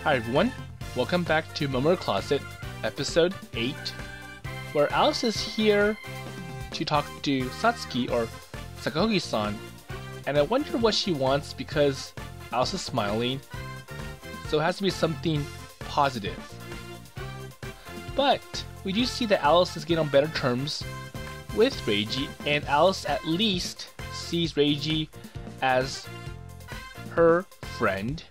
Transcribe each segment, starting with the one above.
Hi everyone, welcome back to Momoiro Closet, episode 8, where Alice is here to talk to Satsuki, or Sakahogi-san, and I wonder what she wants because Alice is smiling, so it has to be something positive. But we do see that Alice is getting on better terms with Reiji, and Alice at least sees Reiji as her friend,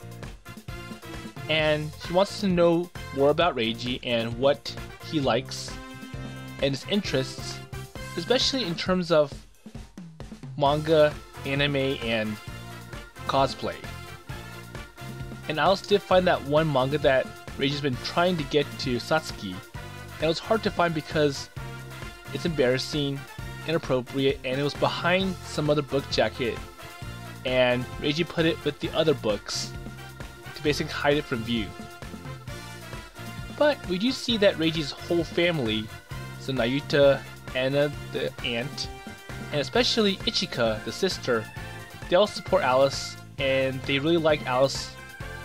and she wants to know more about Reiji and what he likes and his interests, especially in terms of manga, anime, and cosplay. And Alice did find that one manga that Reiji's been trying to get to Satsuki, and it was hard to find because it's embarrassing, inappropriate, and it was behind some other book jacket, and Reiji put it with the other books to basically hide it from view. But we do see that Reiji's whole family, so Nayuta, Anna the aunt, and especially Ichika the sister, they all support Alice, and they really like Alice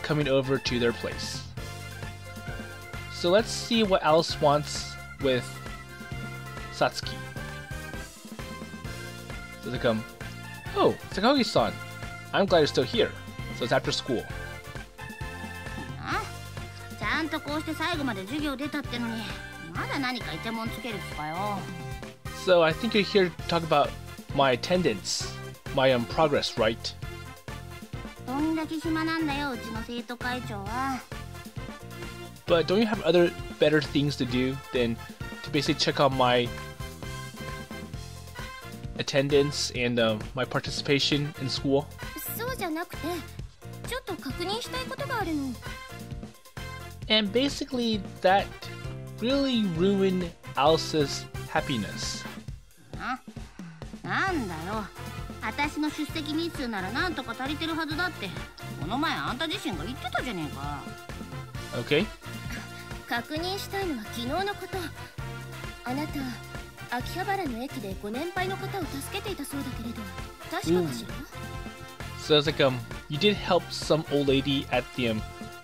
coming over to their place. So let's see what Alice wants with Satsuki. So they come, "Oh, Sakahogi-san, I'm glad you're still here. So it's after school." ちゃんとこうして最後まで授業出たってのに、まだ何かイチャモンつける気かよ。 So I think you're here to talk about my attendance, my progress, right? どんだけ暇なんだよ、うちの生徒会長は。 But don't you have other better things to do than to basically check on my attendance and my participation in school? そうじゃなくて、ちょっと確認したいことがあるの。 And basically that really ruined Alice's happiness. なんだよ。私の出席日数ならなんとか足りてるはずだって。この前あんた自身が言ってたじゃねえか。 Okay? 確認したいのは昨日のこと。あなた、秋葉原の駅でご年配の方を助けていたそうだけれど、確かかしら？ So it's like you did help some old lady at the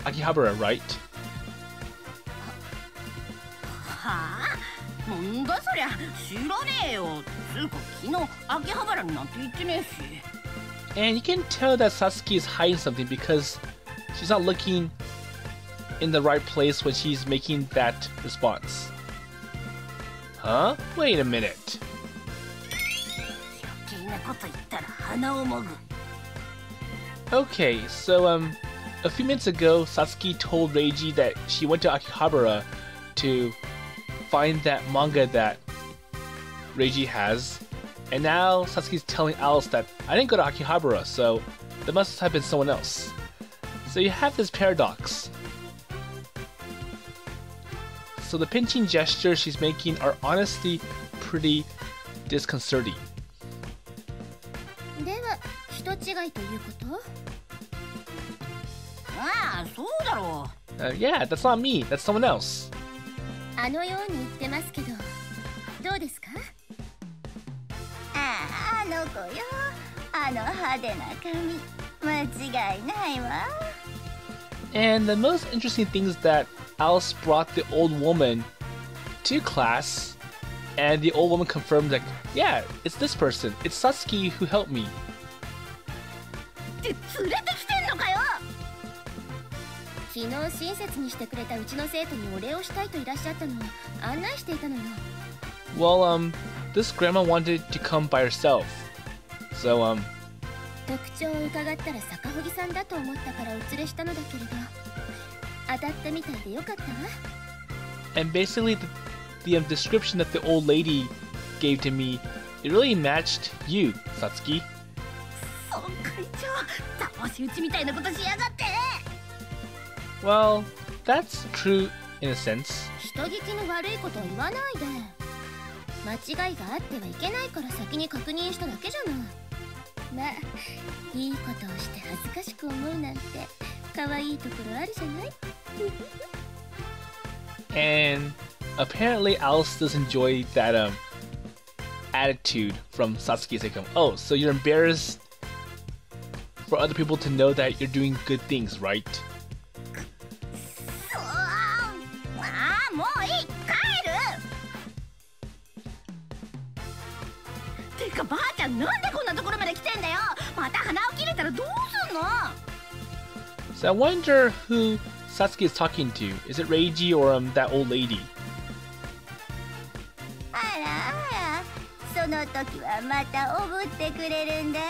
Akihabara, right? はあ？なんだそりゃ、知らねえよ。つうか昨日秋葉原になんて言ってねえし。 And you can tell that Satsuki is hiding something because she's not looking in the right place when she's making that response. Huh? Wait a minute. 余計なこと言ったら鼻をもぐ。 Okay, so a few minutes ago, Satsuki told Reiji that she went to Akihabara to find that manga that Reiji has, and now Satsuki's telling Alice that I didn't go to Akihabara, so there must have been someone else. So you have this paradox. So the pinching gestures she's making are honestly pretty disconcerting. では、人違いということ？ああ、そうだろう。Yeah, that's not me, that's someone else. あのように言ってますけど、どうですか？あの子よ、あの派手な髪、間違いないわ。 And the most interesting thing is that Alice brought the old woman to class, and the old woman confirmed that, yeah, it's this person, it's Satsuki who helped me. って連れてきてんのかよ。昨日親切にしてくれたうちの生徒にお礼をしたいといらっしゃったのを案内していたのよ。 Well, this grandma wanted to come by herself, so特徴を伺ったら坂堀さんだと思ったからお連れしたのだけれど、当たったみたいでよかったわ。 and basically the description that the old lady gave to me, it really matched you, Satsuki. そう会長、騙し討ちみたいなことしやがって。 Well, that's true in a sense. 人聞きの悪いことは言わないで。間違いがあってはいけないから先に確認しただけじゃない。まあ、いいことをして恥ずかしく思うなんて可愛いところあるじゃない。 And apparently Alice does enjoy that attitude from Satsuki. It's like, oh, so you're embarrassed for other people to know that you're doing good things, right? てかばあちゃん、なんでこんなところまで来てんだよ。また鼻を切れたらどうすんの。 So I wonder who Satsuki is talking to. Is it Reiji or that old lady? あらあら、その時はまたおぶってくれるんだろ。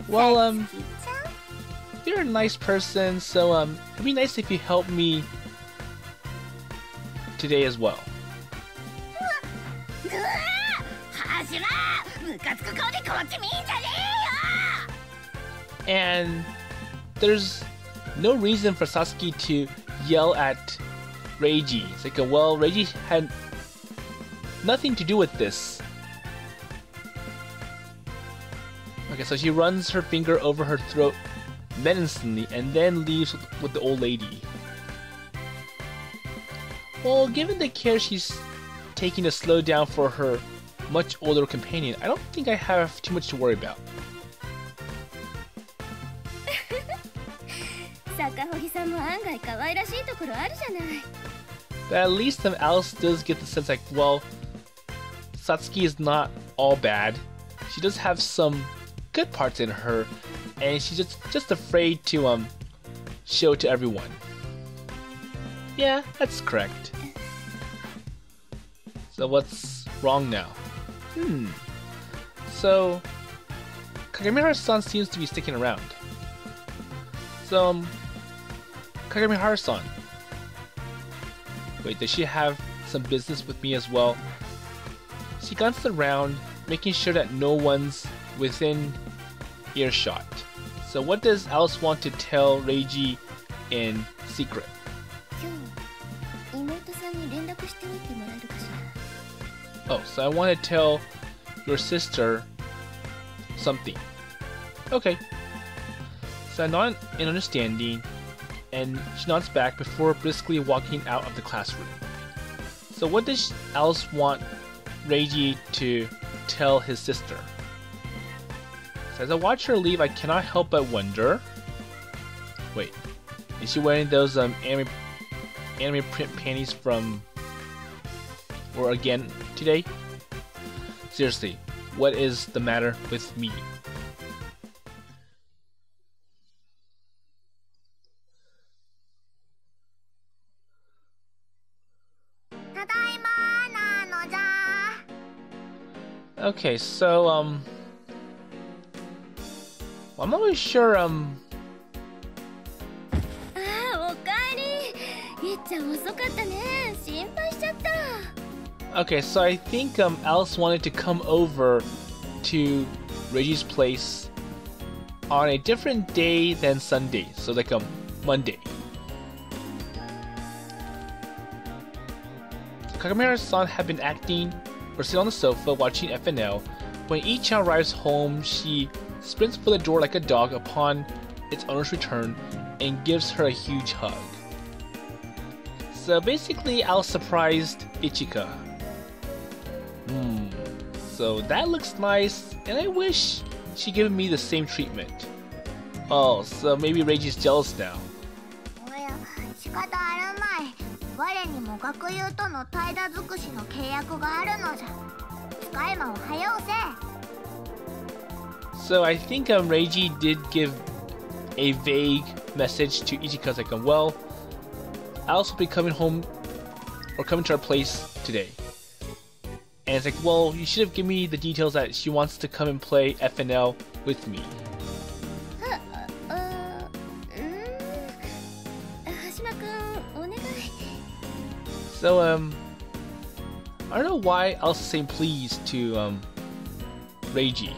Well, you're a nice person, so it'd be nice if you help me today as well. うわはじま、ムカつく顔でこっち見んじゃねえよ。 And there's no reason for Satsuki to yell at Reiji. It's like, well, Reiji had nothing to do with this. Okay, so she runs her finger over her throat menacingly and then leaves with the old lady. Well, given the care she's taking to slow down for her much older companion, I don't think I have too much to worry about. 坂堀さんも案外可愛らしいところあるじゃない。 But at least Alice does get the sense like, well, Satsuki is not all bad. She does have some good parts in her, and she's just afraid to show it to everyone. Yeah, that's correct. So what's wrong now? So Kagamihara-san seems to be sticking around. So Kagamihara-san. Wait, does she have some business with me as well? She glances around, making sure that no one's within earshot. So what does Alice want to tell Reiji in secret? 今日妹さんに連絡しておいてもらえるかしら。 Oh, so I want to tell your sister something. Okay. So I nod in understanding, and she nods back before briskly walking out of the classroom. So what does Alice want Reiji to tell his sister? So as I watch her leave, I cannot help but wonder. Wait, is she wearing those anime print panties from or again today? Seriously, what is the matter with me? Okay, so I'm not really sure ああ、おかえり。いっちゃん遅かったね。心配しちゃった。 Okay, so I think Alice wanted to come over to Reiji's place on a different day than Sunday, so like Monday. Kagamihara-san had been acting or sitting on the sofa watching FNL. When Ichan arrives home, she sprints for the door like a dog upon its owner's return and gives her a huge hug. So basically, Alice surprised Ichika. So that looks nice, and I wish she'd given me the same treatment. Oh, so maybe Reiji's jealous now. 仕方あるまい。我にも学友との怠惰尽くしの契約があるのじゃ。使い魔を早うせ。 So I think Reiji did give a vague message to Ichika, like, well, Alice will be coming home or coming to our place today. And it's like, well, you should have given me the details that she wants to come and play FNL with me. So, I don't know why Alice is saying please to, Reiji.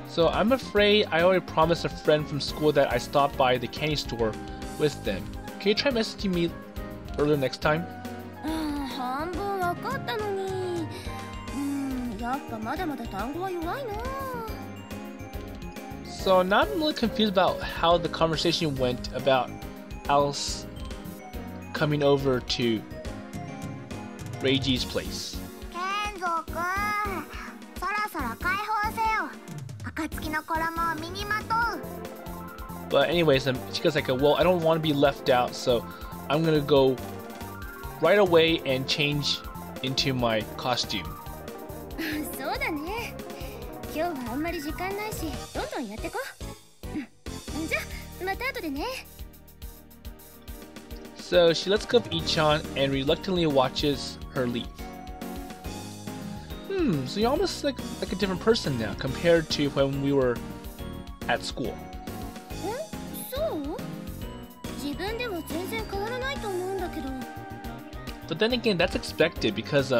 So I'm afraid I already promised a friend from school that I stop by the candy store with them. Can you try messaging me earlier next time? 半分わかったのに。やっぱまだまだ単語は弱いな。 So now I'm a little confused about how the conversation went about Alice coming over to Reiji's place. ケンゾくん、そろそろ解放せよ。暁の衣を身にまとう。 But anyways, she goes like, well, I don't want to be left out, so I'm gonna go right away and change into my costume. そうだね。今日はあんまり時間ないし、どんどんやってこう。じゃあ、また後でね。So she lets go of Ichan and reluctantly watches her leave. So you're almost like a different person now compared to when we were at school. そう？自分では全然変わらないと思うんだけど。But then again, that's expected because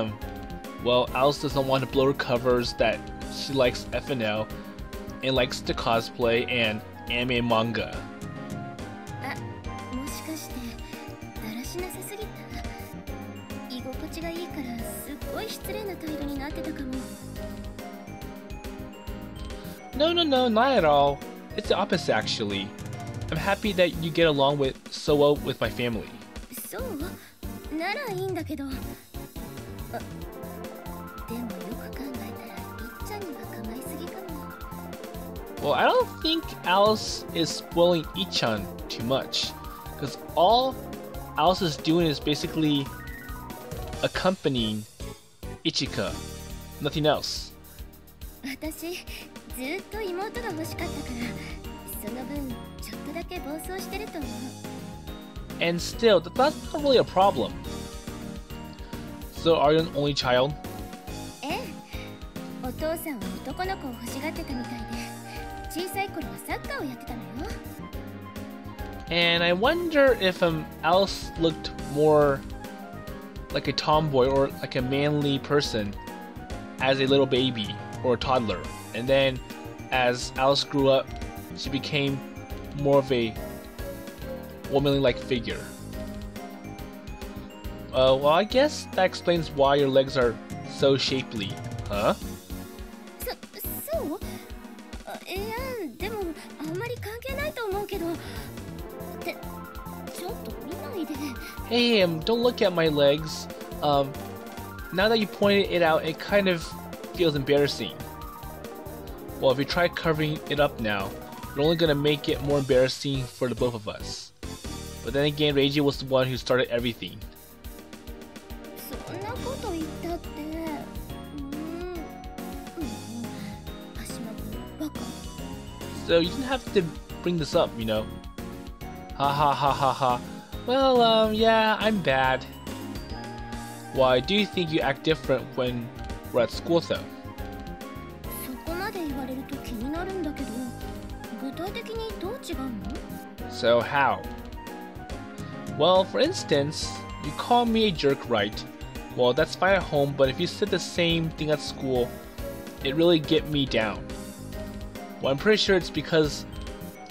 well, Alice doesn't want to blow her covers that she likes FNL and likes to cosplay and anime and manga. もしかしてだらしなさすぎた？居心地がいいからすっごい失礼な態度になってたかも。No, not at all. It's the opposite actually. I'm happy that you get along so well with my family. そう？ならいいんだけど。でもよく考えたらいっちゃんには構いすぎかも。Well, I don't think Alice is spoiling Ichan too much, because all Alice is doing is basically accompanying Ichika, nothing else. 私ずっと妹が欲しかったから、その分ちょっとだけ暴走してると思う。And still, that's not really a problem. So, are you an only child? ええ、お父さんは男の子を欲しがってたみたいで、小さい頃はサッカーをやってたのよ。And I wonder if Alice looked more like a tomboy or like a manly person as a little baby or a toddler. And then as Alice grew up, she became more of a womanly-like figure. Well, I guess that explains why your legs are so shapely, huh? そう？いや、でもあんまり関係ないと思うけど。ってちょっと見ないで。Hey, don't look at my legs. Now that you pointed it out, it kind of feels embarrassing. Well, if you try covering it up now, you're only gonna make it more embarrassing for the both of us. But then again, Reiji was the one who started everything. そんなこと言ったって。橋本バカ。So you didn't have to bring this up, you know. Ha ha ha ha ha. Well, yeah, I'm bad. Why do you think you act different when we're at school, though? そこまで言われると気になるんだけど、具体的にどう違うの？ So how? Well, for instance, you call me a jerk, right? Well, that's fine at home, but if you said the same thing at school, it really get me down. Well, I'm pretty sure it's because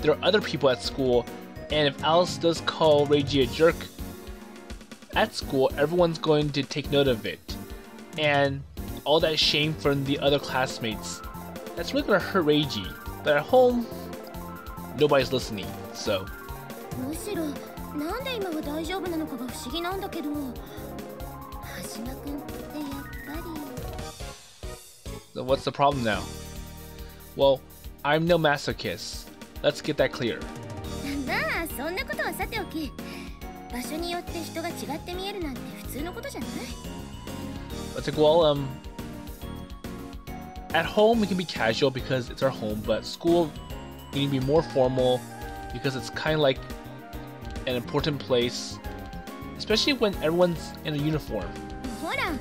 there are other people at school, and if Alice does call Reiji a jerk at school, everyone's going to take note of it. And all that shame from the other classmates, that's really gonna hurt Reiji. But at home, nobody's listening, so. むしろなんで今は大丈夫なのかが不思議なんだけど、橋間くんってやっぱり。So what's the problem now? Well, I'm no masochist. Let's get that clear. まあそんなことはさておき、場所によって人が違って見えるなんて普通のことじゃない？ It's like, well, at home we can be casual because it's our home, but school we need to be more formal because it's kind of like an important place, especially when everyone's in a uniform. ほら、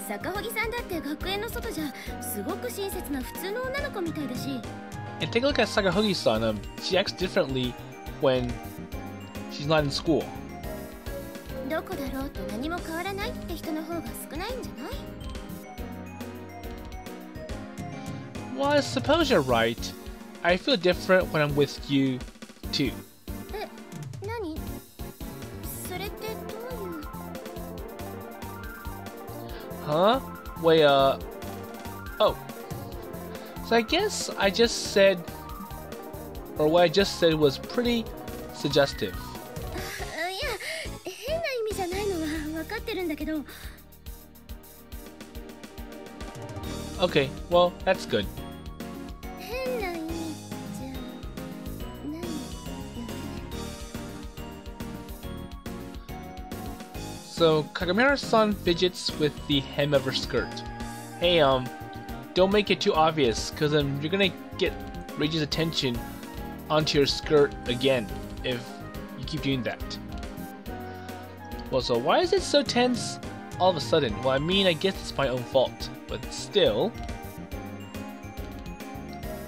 坂荻さんだって学園の外じゃすごく親切な普通の女の子みたいだし。And take a look at Sakahogi-san. She acts differently when she's not in school. どこだろうと何も変わらないって人の方が少ないんじゃない？ Well, I suppose you're right. I feel different when I'm with you, too. え、何？それってどういう？ Huh? Wait, oh. So I guess I just said, or what I just said was pretty suggestive. いや、変な意味じゃないのは分かってるんだけど。Okay, well, that's good. 変な意味じゃないよね。So Kagamera-san fidgets with the hem of her skirt. Hey, don't make it too obvious, cause you're gonna get Reiji's attention onto your skirt again if you keep doing that. Well, so why is it so tense all of a sudden? Well, I mean, I guess it's my own fault, but still.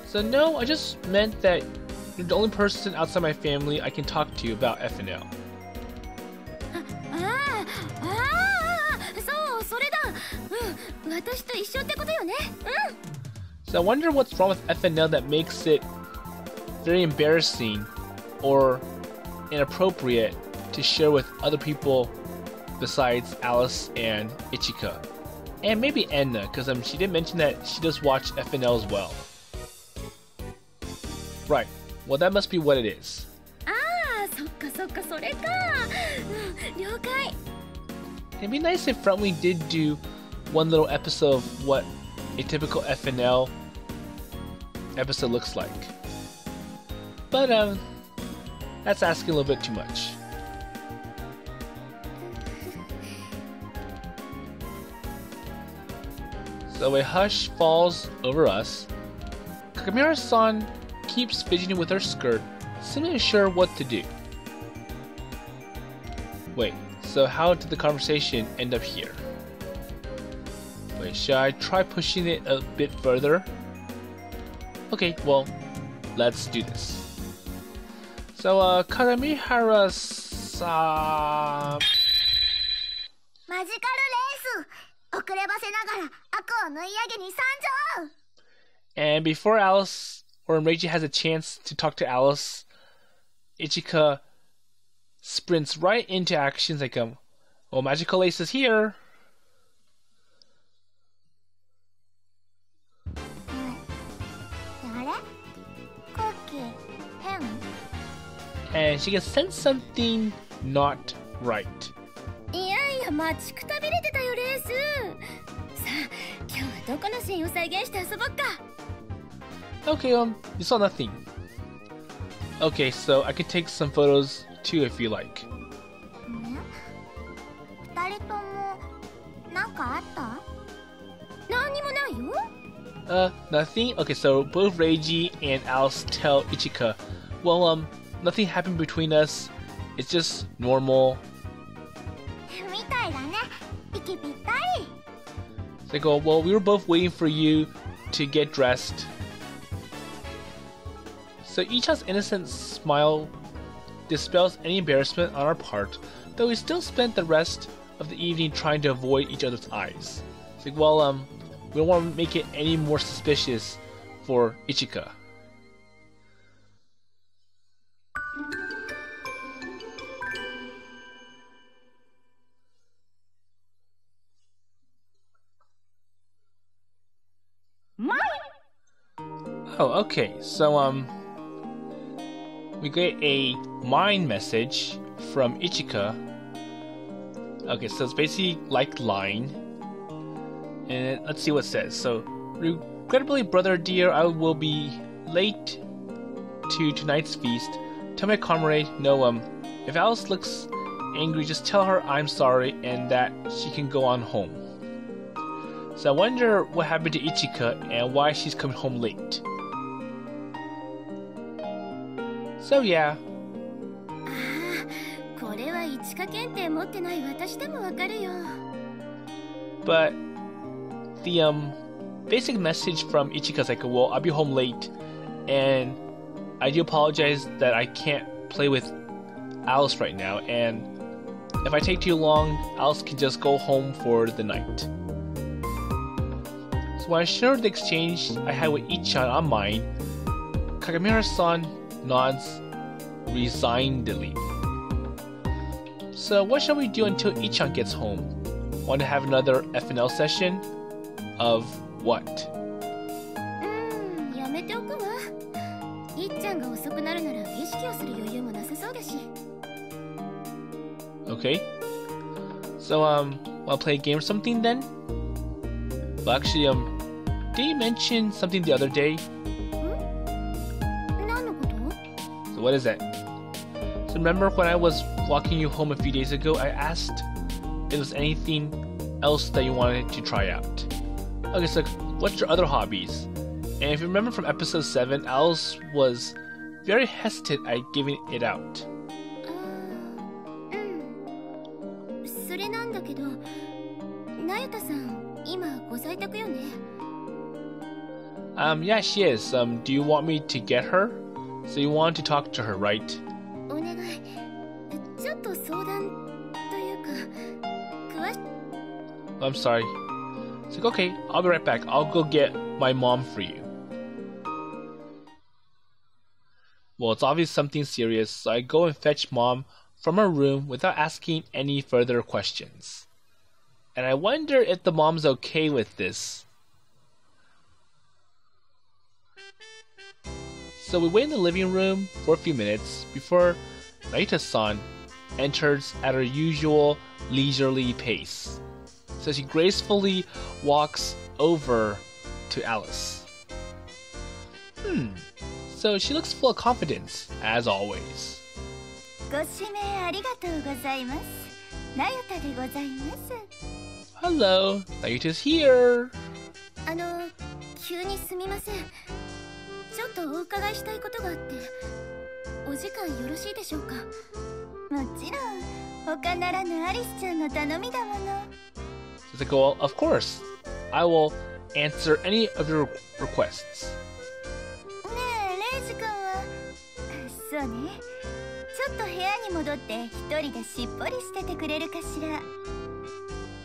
So no, I just meant that you're the only person outside my family I can talk to about FNL. So I wonder what's wrong with FNL that makes it very embarrassing or inappropriate to share with other people besides Alice and Ichika. And maybe Enna, because she did mention that she does watch FNL as well. Right, well that must be what it is. It'd be nice if Frontwing did do one little episode of what a typical FNL episode looks like. But that's asking a little bit too much. So a hush falls over us. Kagamera-san keeps fidgeting with her skirt, seemingly unsure what to do. Wait, so how did the conversation end up here? Wait, should I try pushing it a bit further? Okay, well, let's do this. So, Kagamihara-san... And before Alice or Reiji has a chance to talk to Alice, Ichika sprints right into actions like, well, Magical Lace is here. And she can sense something not right. Okay, you saw nothing. Okay, so I could take some photos too if you like. Nothing? Okay, so both Reiji and Alice tell Ichika, well, nothing happened between us. It's just normal. They go, well, we were both waiting for you to get dressed. So Icha's innocent smile dispels any embarrassment on our part, though we still spent the rest of the evening trying to avoid each other's eyes. It's like, well, we don't want to make it any more suspicious for Ichika. Oh, okay, so, we get a mind message from Ichika. Okay, so it's basically like line. And let's see what it says. So, regrettably, brother dear, I will be late to tonight's feast. Tell my comrade, no, if Alice looks angry, just tell her I'm sorry and that she can go on home. So I wonder what happened to Ichika and why she's coming home late. So yeah. But the basic message from Ichika is like, well, I'll be home late and I do apologize that I can't play with Alice right now, and if I take too long, Alice can just go home for the night. So when I shared the exchange I had with Ichan on mine, Kagamera-san nods resignedly. So what shall we do until Ichan gets home? Want to have another FNL session? Of what? Okay. So wanna play a game or something then? Well, actually, did you mention something the other day? So what is that? So remember when I was walking you home a few days ago, I asked there's anything else that you wanted to try out. Okay, so what's your other hobbies? And if you remember from episode 7, Alice was very hesitant at giving it out. それなんだけど、なゆたさん、今ご在宅よね? Yeah, she is. Do you want me to get her? So you want to talk to her, right? お願い。ちょっと相談というか、詳し... I'm sorry. It's like, okay, I'll be right back. I'll go get my mom for you. Well, it's obviously something serious, so I go and fetch mom from her room without asking any further questions. And I wonder if the mom's okay with this. So we wait in the living room for a few minutes before Naita-san enters at her usual leisurely pace. So she gracefully walks over to Alice. So she looks full of confidence, as always. ご指名ありがとうございます。なゆたでございます。 Hello, Nayuta's here. 急にすみません。ちょっとお伺いしたいことがあって、お時間よろしいでしょうか? もちろん、他ならぬアリスちゃんの頼みだもの。 So it's like, well, of course. I will answer any of your requests. ねえ、レイジ君は、そうね。ちょっと部屋に戻って一人でしっぽりしててくれるかしら。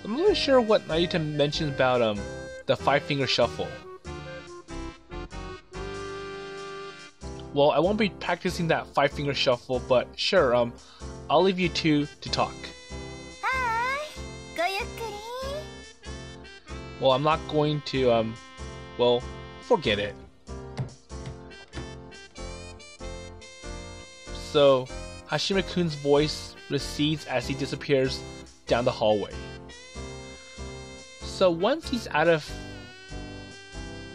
I'm not really sure what Nayuta mentioned about the 5-finger shuffle. Well, I won't be practicing that 5-finger shuffle, but sure, I'll leave you two to talk. Hi, ごゆっくり。 Well, I'm not going to, well, forget it. So, Hashime-kun's voice recedes as he disappears down the hallway. So once he's out of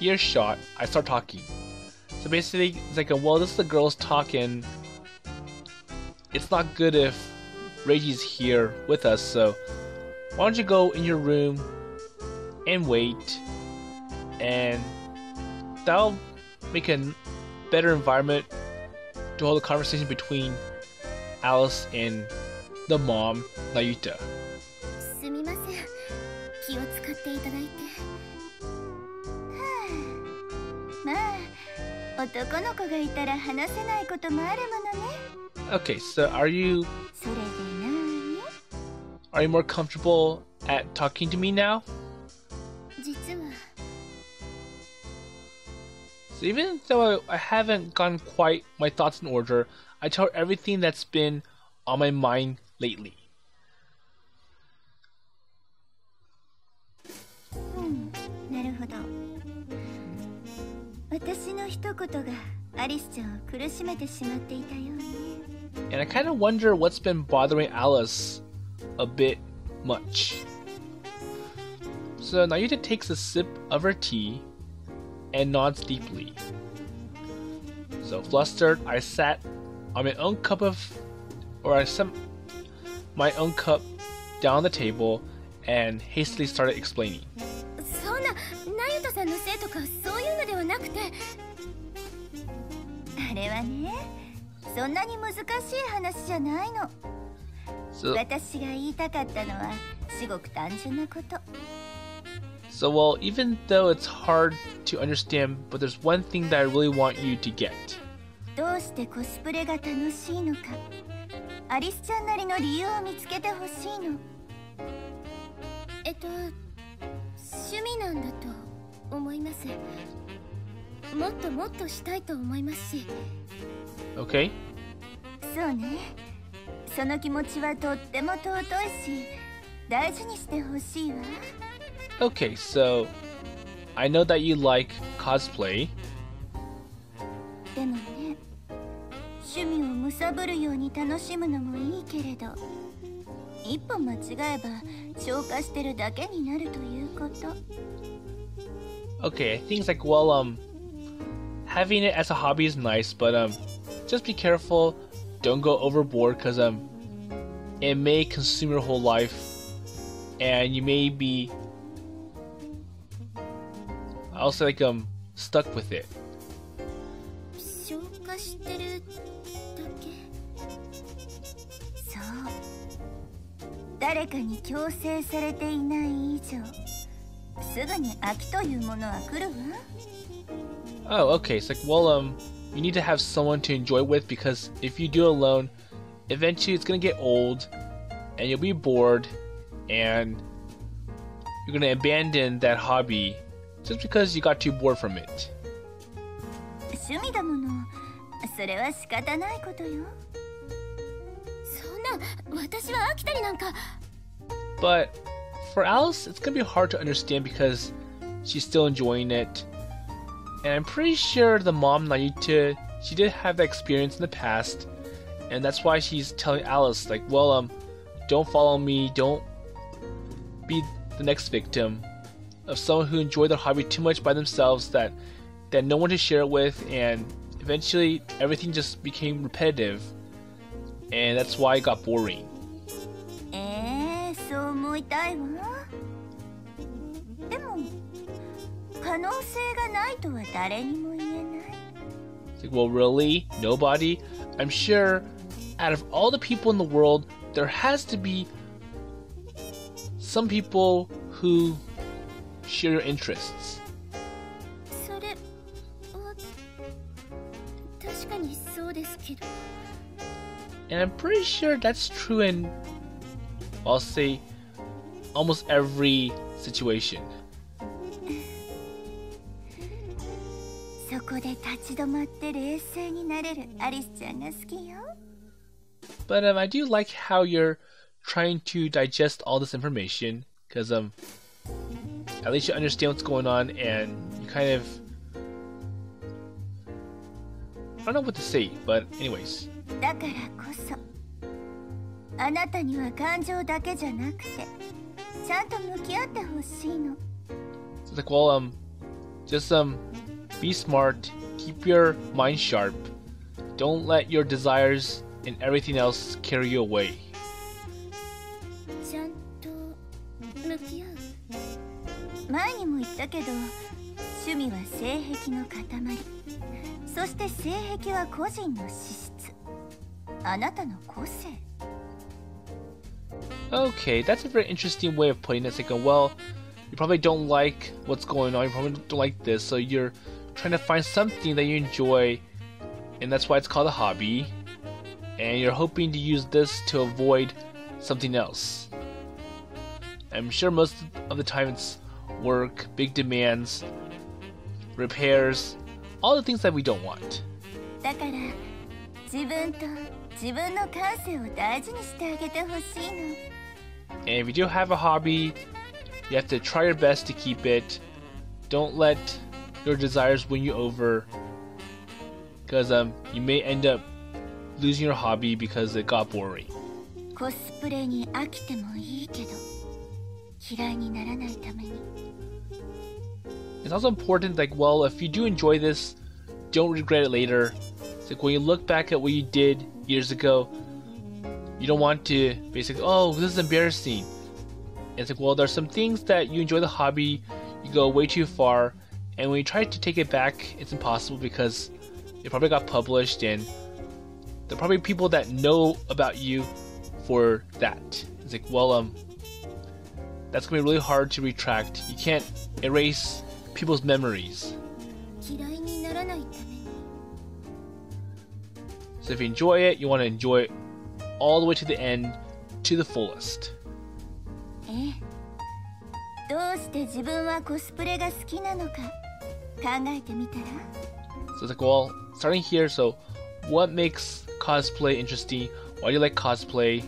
earshot, I start talking. So basically, it's like, well, this is the girls talking. It's not good if Reiji's here with us, so why don't you go in your room and wait, and that'll make a better environment to hold a conversation between Alice and the mom, Nayuta. すみません。気を使っていただいて。まあ、男の子がいたら話せないこともあるものね。 Okay, so are you それでなに? Are you more comfortable at talking to me now? 実は。 So even though I haven't gotten quite my thoughts in order, I tell her everything that's been on my mind lately. なるほど。私の一言がアリスちゃんを苦しめてしまっていたようね。 And I kind of wonder what's been bothering Alice a bit much. So Nayuta takes a sip of her tea and nods deeply. So flustered, I sat on my own cup I set my own cup down on the table and hastily started explaining. そんな、なゆたさんのせいとかそういうのではなくて。あれはね、そんなに難しい話じゃないの。私が言いたかったのはすごく単純なこと。 So well, even though it's hard to understand, but there's one thing that I really want you to get. どうしてコスプレが楽しいのか、アリスちゃんなりの理由を見つけてほしいの。趣味なんだと思います。もっともっとしたいと思いますし。Okay? そうね。その気持ちはとっても尊いし、大事にしてほしいわ。 Okay, so I know that you like cosplay. でもね、趣味を貪るように楽しむのもいいけれど、一歩間違えば消化してるだけになるということ。 Okay, I think it's like, well, having it as a hobby is nice, but just be careful, don't go overboard, because it may consume your whole life and you may be also like stuck with it. 消化してるだけ。そう。誰かに強制されていない以上、すぐに飽きというものは来るわ。Oh, okay. It's like, well, you need to have someone to enjoy with, because if you do it alone, eventually it's gonna get old, and you'll be bored, and you're gonna abandon that hobby just because you got too bored from it. 趣味だもの、それは仕方ないことよ。そんな、私は飽きたりなんか。But for Alice, it's gonna be hard to understand because she's still enjoying it. And I'm pretty sure the mom Naita, she did have that experience in the past, and that's why she's telling Alice, like, well, don't follow me, don't be the next victim of someone who enjoyed their hobby too much by themselves, that no one to share it with, and eventually everything just became repetitive, and that's why it got boring. そう思いたいわ。でも可能性がないとは誰にも言えない。It's like, well, really? Nobody? I'm sure out of all the people in the world, there has to be some people who share your interests. それは確かにそうですけど。And I'm pretty sure that's true in, I'll say, almost every situation. そこで立ち止まって冷静になれるアリスちゃんが好きよ。But I do like how you're trying to digest all this information, because at least you understand what's going on, and you kind of, I don't know what to say, but anyways. だからこそ、あなたには感情だけじゃなくて、ちゃんと向き合ってほしいの。So it's like, well, just be smart, keep your mind sharp, don't let your desires and everything else carry you away. ちゃんと向き合う。前にも言ったけど、趣味は性癖の塊。そして性癖は個人の資質。あなたの個性。Okay, that's a very interesting way of putting it. It's like, well, you probably don't like what's going on, you probably don't like this, so you're trying to find something that you enjoy, and that's why it's called a hobby, and you're hoping to use this to avoid something else. I'm sure most of the time it's work, big demands, repairs, all the things that we don't want. だから自分と自分の感性を大事にしてあげてほしいの。And if you do have a hobby, you have to try your best to keep it. Don't let your desires win you over, because you may end up losing your hobby because it got boring. コスプレに飽きてもいいけど、嫌いにならないために。It's also important, like, well, if you do enjoy this, don't regret it later. It's like when you look back at what you did years ago, you don't want to basically, oh, this is embarrassing. And it's like, well, there's some things that you enjoy the hobby, you go way too far, and when you try to take it back, it's impossible because it probably got published, and there are probably people that know about you for that. It's like, well, that's gonna be really hard to retract. You can't erase people's memories. 嫌いにならないために。So if you enjoy it, you want to enjoy it all the way to the end, to the fullest. ええ。どうして自分はコスプレが好きなのか考えてみたら？ So it's like, well, starting here, so what makes cosplay interesting? Why do you like cosplay?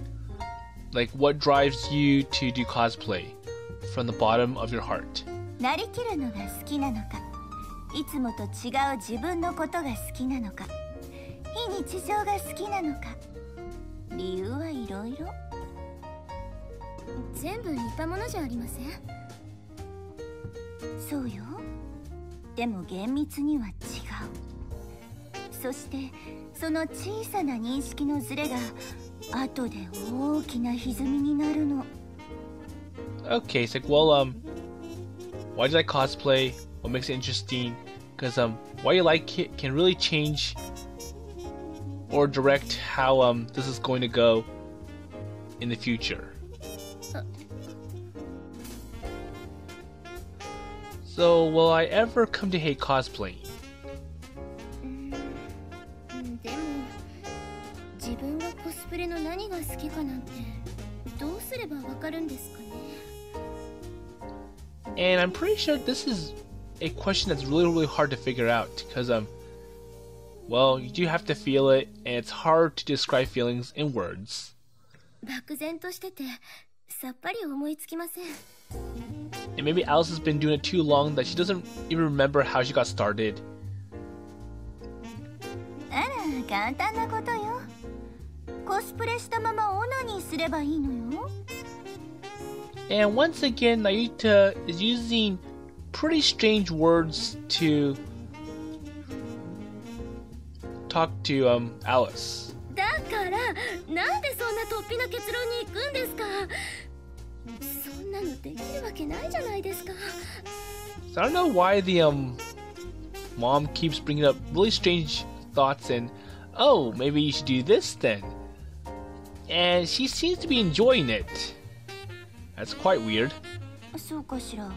Like, what drives you to do cosplay from the bottom of your heart? なりきるのが好きなのか、いつもと違う自分のことが好きなのか、非日常が好きなのか、理由はいろいろ。全部似たものじゃありません？そうよ。でも厳密には違う。そしてその小さな認識のズレが後で大きな歪みになるの。Okay, it's like, well, why did I cosplay? What makes it interesting? Because why you like it can really change or direct how this is going to go in the future. So, will I ever come to hate cosplaying? でも自分がコスプレの何が好きかなんてどうすればわかるんですかね? And I'm pretty sure this is a question that's really hard to figure out because well, you do have to feel it and it's hard to describe feelings in words. 漠然としててさっぱり思いつきません. And maybe Alice has been doing it too long that she doesn't even remember how she got started. あら、簡単なことよ。コスプレしたままオナニーすればいいのよ。And once again, Naruto is using pretty strange words to talk to Alice. だからなんでそんな突飛な結論に行くんですか。そんなのできるわけないじゃないですか。 So I don't know why the mom keeps bringing up really strange thoughts and oh, maybe you should do this then. And she seems to be enjoying it. That's quite weird. そうかしら。案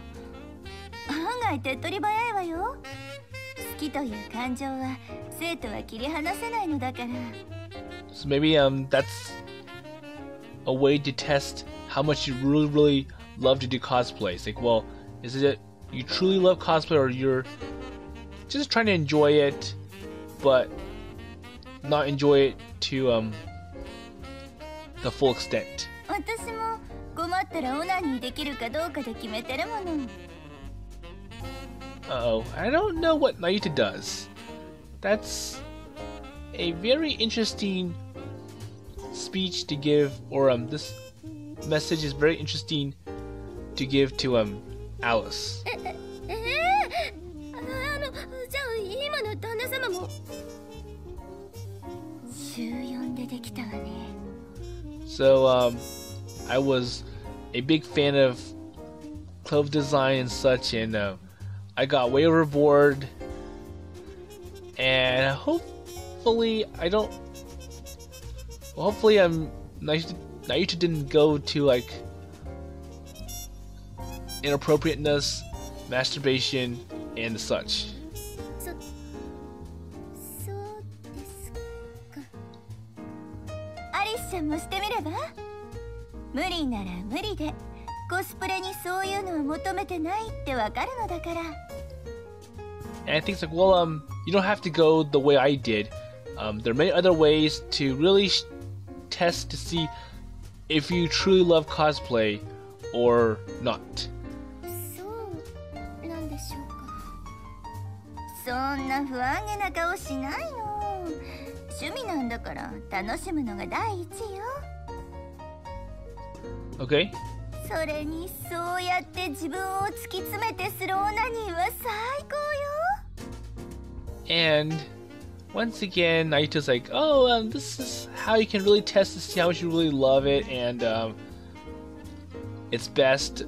外手っ取り早いわよ。好きという感情は生徒は切り離せないのだから。 So maybe that's a way to test how much you really love to do cosplay. It's like, well, is it you truly love cosplay or you're just trying to enjoy it, but not enjoy it to the full extent? 私も困ったらオナニーできるかどうかで決めてるもの。 Uh-oh, I don't know what Naruto does. That's a very interesting speech to give, or this message is very interesting to give to Alice. じゃあ今の旦那様も週4でできたわね。 So I was a big fan of clothes design and such, and I got way overboard, and hopefully Naruto didn't go to like inappropriateness, masturbation, and such. そうですか。アリスちゃんもしてみれば？無理なら無理で。 コスプレにそういうのを求めてないってわかるのだから。 And I think it's like, well, you don't have to go the way I did. There are many other ways to really test to see if you truly love cosplay or not. そうなんでしょうか。そんな不安げな顔しないの。趣味なんだから楽しむのが第一よ。 Okay. それにそうやって自分を突き詰めてするオナニーは最高よ。 And once again, Naito's like, oh, this is how you can really test to see how much you really love it, and it's best.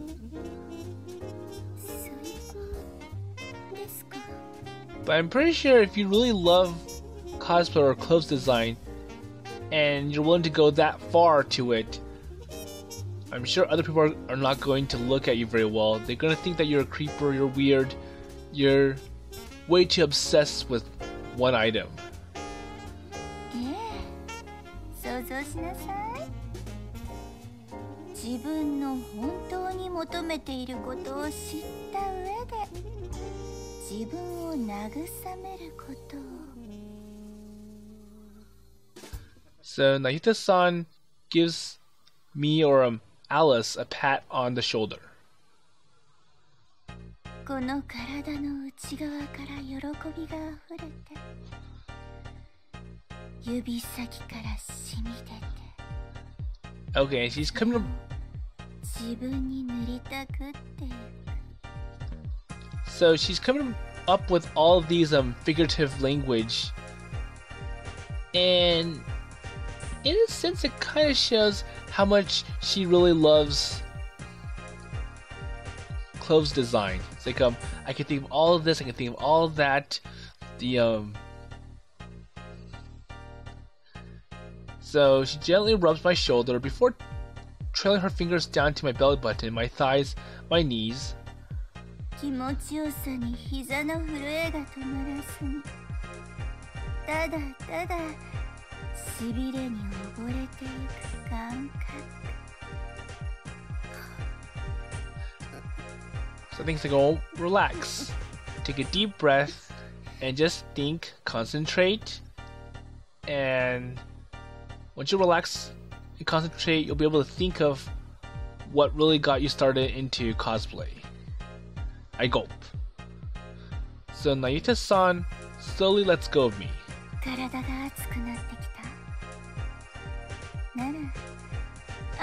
最高ですか。 But I'm pretty sure if you really love cosplay or clothes design, and you're willing to go that far to it, I'm sure other people are not going to look at you very well. They're going to think that you're a creeper, you're weird, you're way too obsessed with one item. 想像しなさい。自分の本当に求めていることを知った上で自分を慰めること。 So Naito-san gives me or Alice a pat on the shoulder. この体の内側から喜びがあふれて指先から染み出て Okay, she's coming up. 自分に塗りたくって So she's coming up with all of these figurative language, and in a sense it kind of shows how much she really loves clothes design. It's like I can think of all of this, I can think of all of that. So she gently rubs my shoulder before trailing her fingers down to my belly button, my thighs, my knees. 気持ちよさに膝の震えが止まらずに、ただただしびれに溺れていく感覚。So things like, oh, relax, take a deep breath, and just think, concentrate, and once you relax and concentrate, you'll be able to think of what really got you started into cosplay. I gulp. So Nayuta-san slowly lets go of me. 体が熱くなってきた。なら、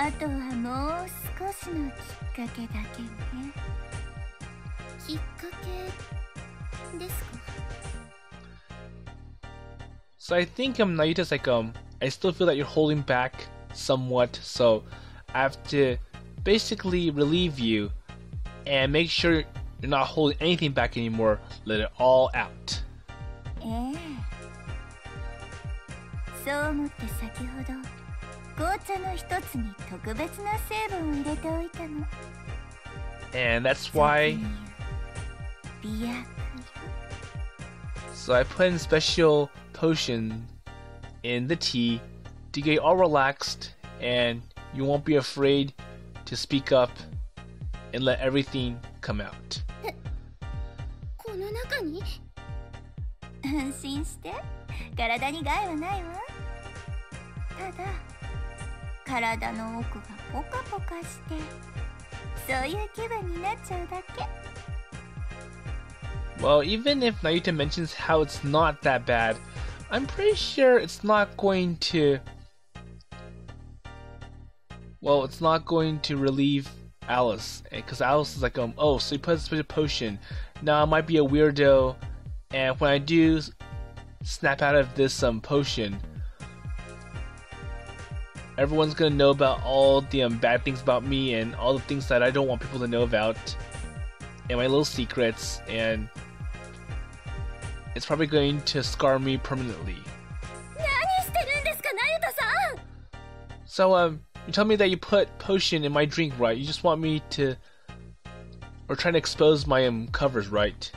あとはもう少しのきっかけだけね。きっかけですか? So I think Nayuta's like I still feel that you're holding back somewhat, so I have to basically relieve you and make sure you're not holding anything back anymore. Let it all out. そう思って先ほど紅茶の一つに特別な成分を入れておいたの。And that's why. So I put in special potion in the tea to get you all relaxed, and you won't be afraid to speak up and let everything come out. この中に？安心して、体に害はないわ。ただ、体の奥がポカポカして、そういう気分になっちゃうだけ。Well, even if Nayuta mentions how it's not that bad, I'm pretty sure it's not going to... Well, it's not going to relieve Alice. Because Alice is like, oh, so you put a special potion. Now I might be a weirdo. And when I do snap out of this potion, everyone's gonna know about all the bad things about me and all the things that I don't want people to know about. And my little secrets. And it's probably going to scar me permanently. So, you tell me that you put potion in my drink, right? You just want me to... Or trying to expose my covers, right?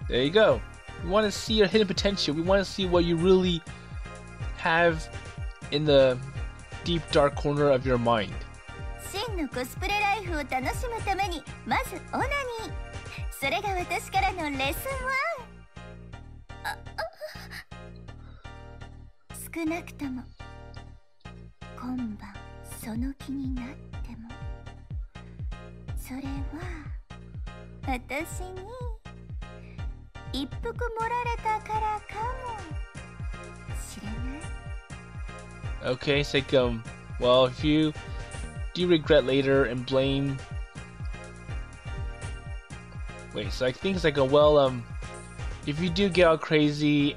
There you go. We want to see your hidden potential. We want to see what you really have in the deep dark corner of your mind. 真のコスプレライフを楽しむためにまずオナニー。それが私からのレッスン1。少なくとも今晩その気になっても、それは私に一服盛られたからかもしれない。 Okay, it's like well, if you do regret later and blame... Wait, so I think it's like well, if you do get all crazy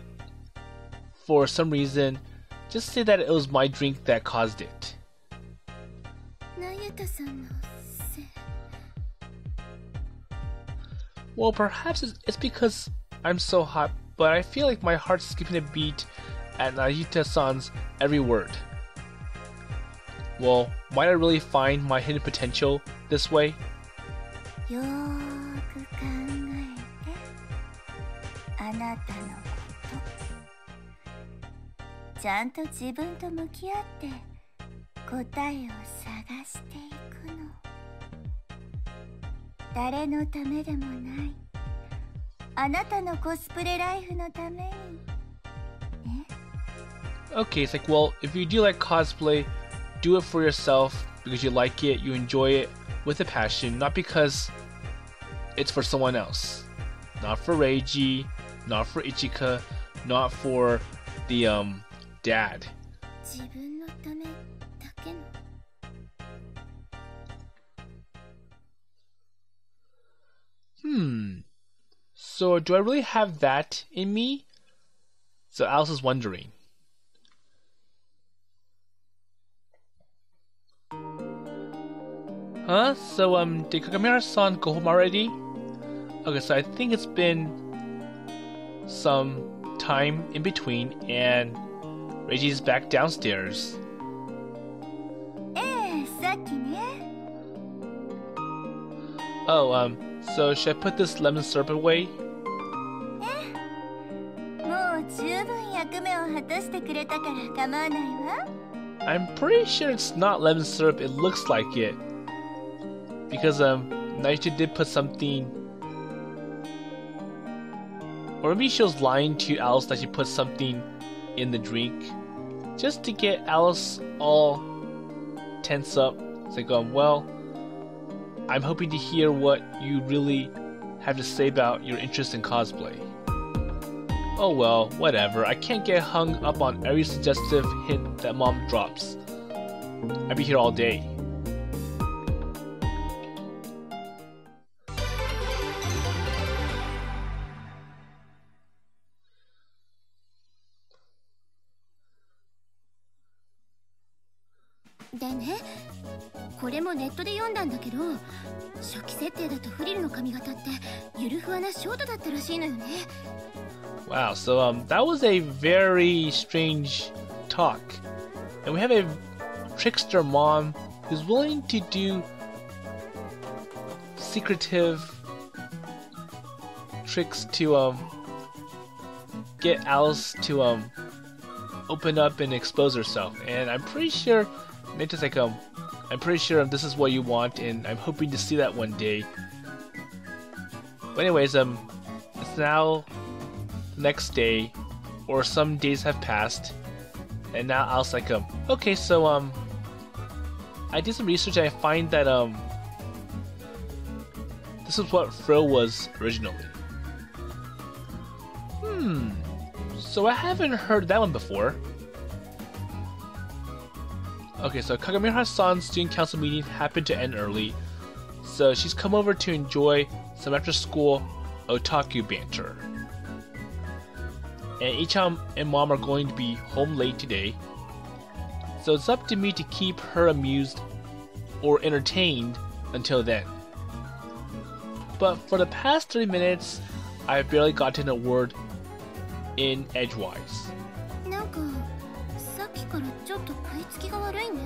for some reason, just say that it was my drink that caused it. Well, perhaps it's because I'm so hot, but I feel like my heart's skipping a beat at Nayuta-san's every word. Well, might I really find my hidden potential this way? よーく考えて、あなたのことちゃんと自分と向き合って答えを探していくの。誰のためでもない、あなたのコスプレライフのためにね。 Okay, it's like, well, if you do like cosplay, do it for yourself because you like it, you enjoy it with a passion, not because it's for someone else. Not for Reiji, not for Ichika, not for the dad. 自分のためだけの。 So do I really have that in me? So Alice is wondering. Huh? So, did Kakamura-san go home already? Okay, so I think it's been some time in between, and Reiji's back downstairs. さっきね。 Oh, so should I put this lemon syrup away? もう十分役目を果たしてくれたから構わないわ。 I'm pretty sure it's not lemon syrup, it looks like it. Because, Naito did put something... Or maybe she was lying to Alice that she put something in the drink. Just to get Alice all tense up. It's like, well, I'm hoping to hear what you really have to say about your interest in cosplay. Oh well, whatever. I can't get hung up on every suggestive hint that Mom drops. I'd be here all day. Then, これもネットで読んだんだけど、初期設定だとフリルの髪型ってゆるふわなショートだったらしいのよね。 Wow, so that was a very strange talk. And we have a trickster mom who's willing to do secretive tricks to get Alice to open up and expose herself. And I'm pretty sure Naito's like I'm pretty sure this is what you want, and I'm hoping to see that one day. But anyways, it's now the next day, or some days have passed, and now I was like, okay, so I did some research and I find that this is what frill was originally. So I haven't heard that one before. Okay, so Kagamura-san's student council meeting happened to end early, so she's come over to enjoy some after-school otaku banter. And Icham and Mom are going to be home late today, so it's up to me to keep her amused or entertained until then. But for the past 30 minutes, I've barely gotten a word in edgewise. なんかさっきからちょっと食いつきが悪いね。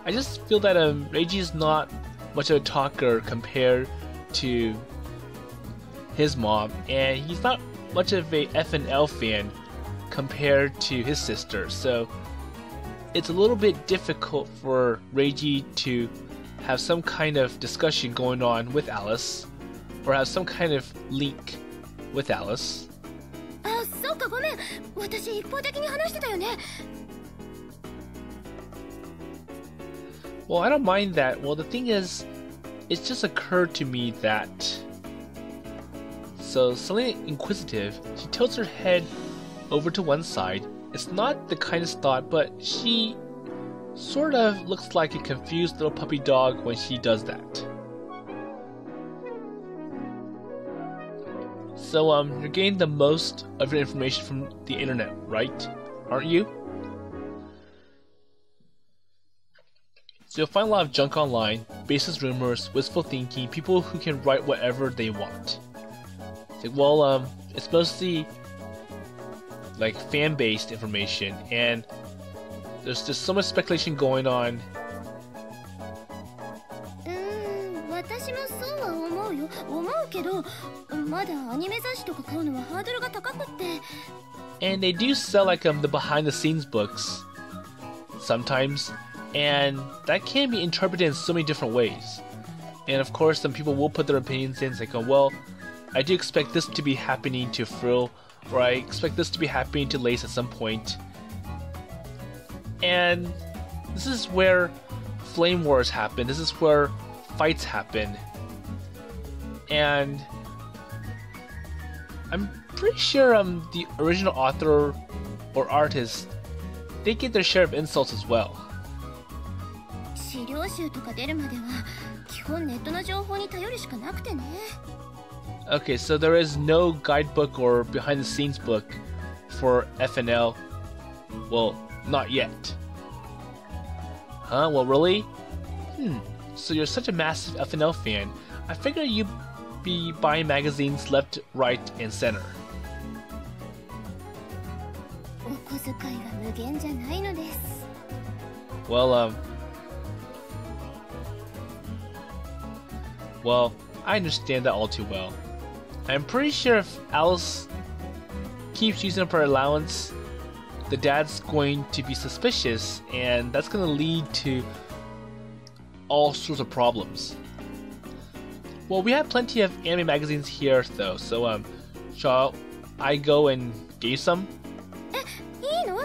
I just feel that Reiji is not much of a talker compared to his mom, and he's not much of a FNL fan compared to his sister, so it's a little bit difficult for Reiji to have some kind of discussion going on with Alice, or have some kind of link with Alice. あ、そうかごめん。私一方的に話してたよね。 Well, I don't mind that. Well, the thing is, it's just occurred to me that... So, suddenly inquisitive, she tilts her head over to one side. It's not the kindest thought, but she sort of looks like a confused little puppy dog when she does that. So, you're getting the most of your information from the internet, right? Aren't you? So you'll find a lot of junk online, baseless rumors, wistful thinking, people who can write whatever they want. It's like, well, it's mostly like fan-based information, and there's just so much speculation going on. 私もそうは思うよ。思うけど、まだアニメ雑誌とか買うのはハードルが高くって。 And they do sell like the behind-the-scenes books sometimes. And that can be interpreted in so many different ways. And of course, some people will put their opinions in, like, well, I do expect this to be happening to Frill, or I expect this to be happening to Lace at some point. And this is where flame wars happen, this is where fights happen. And I'm pretty sure the original author or artist, they get their share of insults as well. 資料集とか出るまでは基本ネットの情報に頼るしかなくてね。 Okay, so there is no guidebook or behind the scenes book for FNL. Well, not yet. Huh? Well, really? So you're such a massive FNL fan, I figure you'd be buying magazines left, right, and center. お小遣いは無限じゃないのです。 Well, I understand that all too well. I'm pretty sure if Alice keeps using up her allowance, the dad's going to be suspicious, and that's going to lead to all sorts of problems. Well, we have plenty of anime magazines here, though, so shall I go and get you some? いいの？お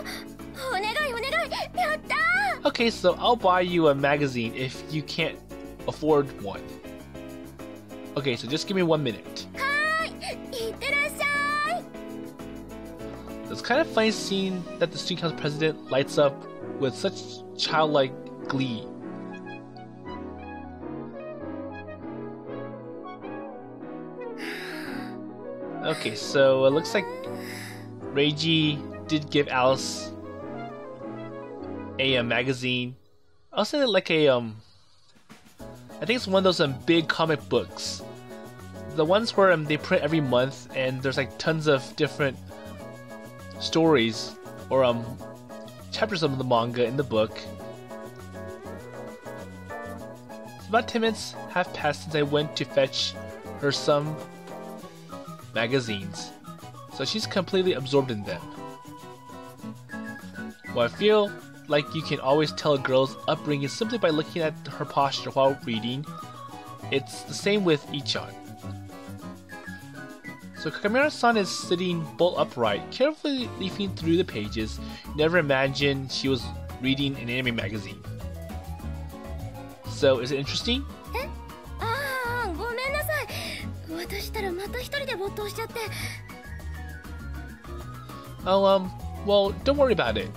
願いお願い。やったー。 Okay, so I'll buy you a magazine if you can't afford one. Okay, so just give me 1 minute. はーい。いってらっしゃい。 It's kind of funny seeing that the student council president lights up with such childlike glee. Okay, so it looks like Reiji did give Alice a magazine. I'll say like a I think it's one of those big comic books. The ones where they print every month and there's like tons of different stories or chapters of the manga in the book. It's about 10 minutes have passed since I went to fetch her some magazines, so she's completely absorbed in them. Well, I feel like you can always tell a girl's upbringing simply by looking at her posture while reading. It's the same with Ichan. So Kakamura-san is sitting bolt upright, carefully leafing through the pages. Never imagined she was reading an anime magazine. So, is it interesting? ああ、ごめんなさい。私ったらまた一人で没頭しちゃって。 Oh, well, don't worry about it.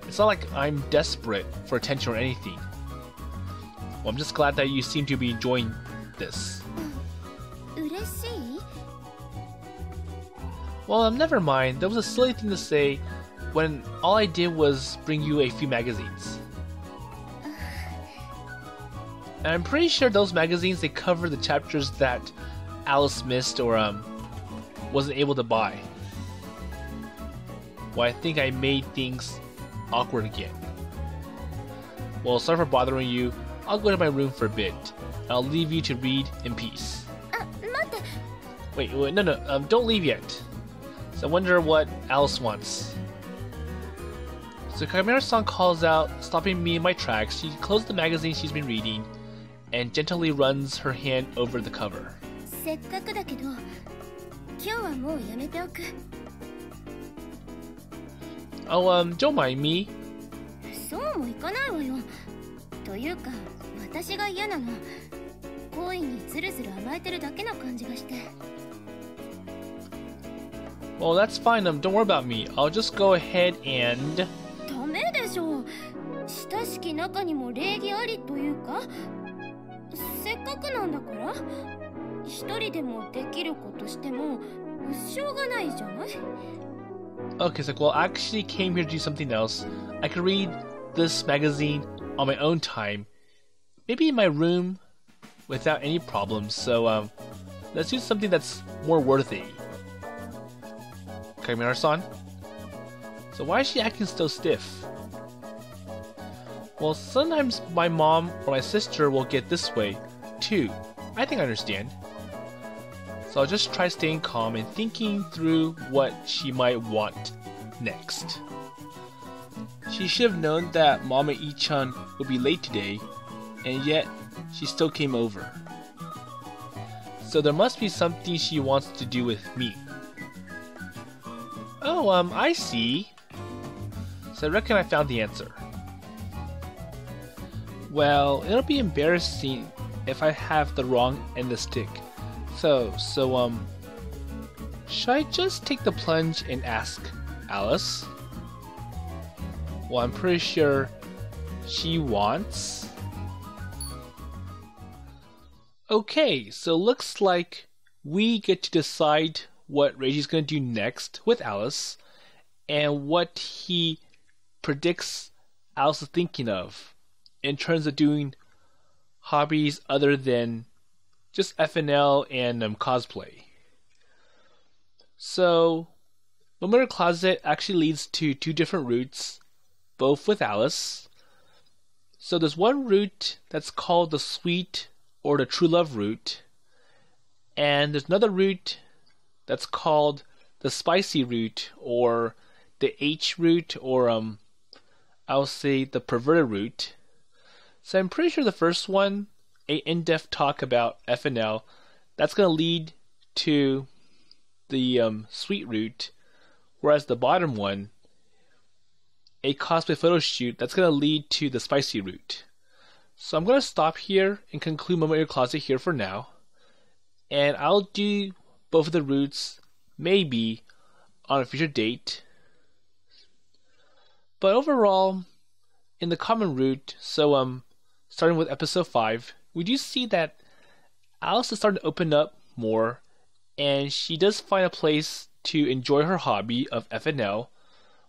It's not like I'm desperate for attention or anything. Well, I'm just glad that you seem to be enjoying this. 嬉しい？ Well, never mind. That was a silly thing to say when all I did was bring you a few magazines. And I'm pretty sure those magazines, they cover the chapters that Alice missed or wasn't able to buy. Well, I think I made things awkward again. Well, sorry for bothering you. I'll go to my room for a bit. I'll leave you to read in peace. あ、待って。 Wait, no, don't leave yet. So I wonder what Alice wants. So Kakamura-san calls out, stopping me in my tracks. She closed the magazine she's been reading and gently runs her hand over the cover. せっかくだけど、今日はもうやめておく。 Oh, don't mind me. そうもいかないわよ。というか、私が嫌なの。恋にずるずる甘えてるだけな感じがして。 Well, that's fine. Don't worry about me. I'll just go ahead and... ダメでしょう。親しき中にも礼儀ありというか。せっかくなんだから。一人でもできることしてもしょうがないじゃない。 Okay, so well, I actually came here to do something else. I could read this magazine on my own time, maybe in my room, without any problems. So, let's do something that's more worthy. Kakamura-san? So why is she acting so stiff? Well, sometimes my mom or my sister will get this way, too. I think I understand. So I'll just try staying calm and thinking through what she might want next. She should have known that Mama Ichan would be late today, and yet she still came over. So there must be something she wants to do with me. Oh, I see. So I reckon I found the answer. Well, it'll be embarrassing if I have the wrong end of the stick. So, should I just take the plunge and ask Alice? Well, I'm pretty sure she wants... Okay, so looks like we get to decide what Reiji's going to do next with Alice and what he predicts Alice is thinking of in terms of doing hobbies other than just FNL and cosplay. So, Momoiro Closet actually leads to 2 different routes, both with Alice. So there's one route that's called the sweet or the true love route, and there's another route that's called the spicy route or the H route, or I'll say the perverted route. So I'm pretty sure the first one, a in-depth talk about FNL, that's going to lead to the sweet route, whereas the bottom one, a cosplay photo shoot, that's going to lead to the spicy route. So I'm going to stop here and conclude Momoiro Closet here for now, and I'll do both of the routes maybe on a future date. But overall, in the common route, so starting with episode 5, we do see that Alice is starting to open up more, and she does find a place to enjoy her hobby of FNL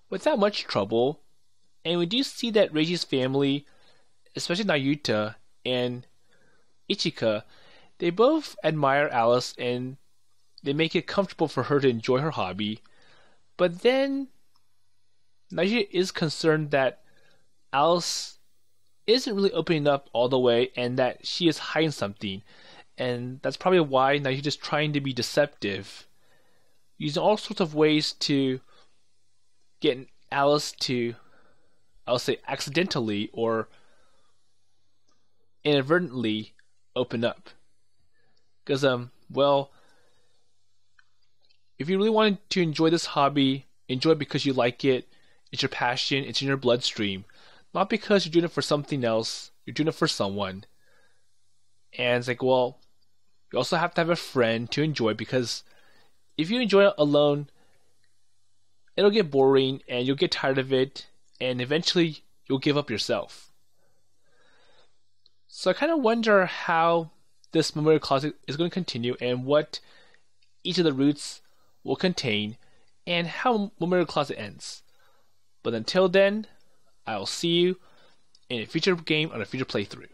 without much trouble. And we do see that Reiji's family, especially Nayuta and Ichika, they both admire Alice and they make it comfortable for her to enjoy her hobby. But then Nayuta is concerned that Alice isn't really opening up all the way and that she is hiding something. And that's probably why Nayuta is trying to be deceptive, using all sorts of ways to get Alice to, I'll say, accidentally or inadvertently open up. Because, well, if you really want to enjoy this hobby, enjoy it because you like it, it's your passion, it's in your bloodstream. Not because you're doing it for something else, you're doing it for someone. And it's like, well, you also have to have a friend to enjoy, because if you enjoy it alone, it'll get boring and you'll get tired of it, and eventually you'll give up yourself. So I kind of wonder how this Momoiro Closet is going to continue and what each of the routes will contain and how Momoiro Closet ends. But until then, I'll see you in a future game on a future playthrough.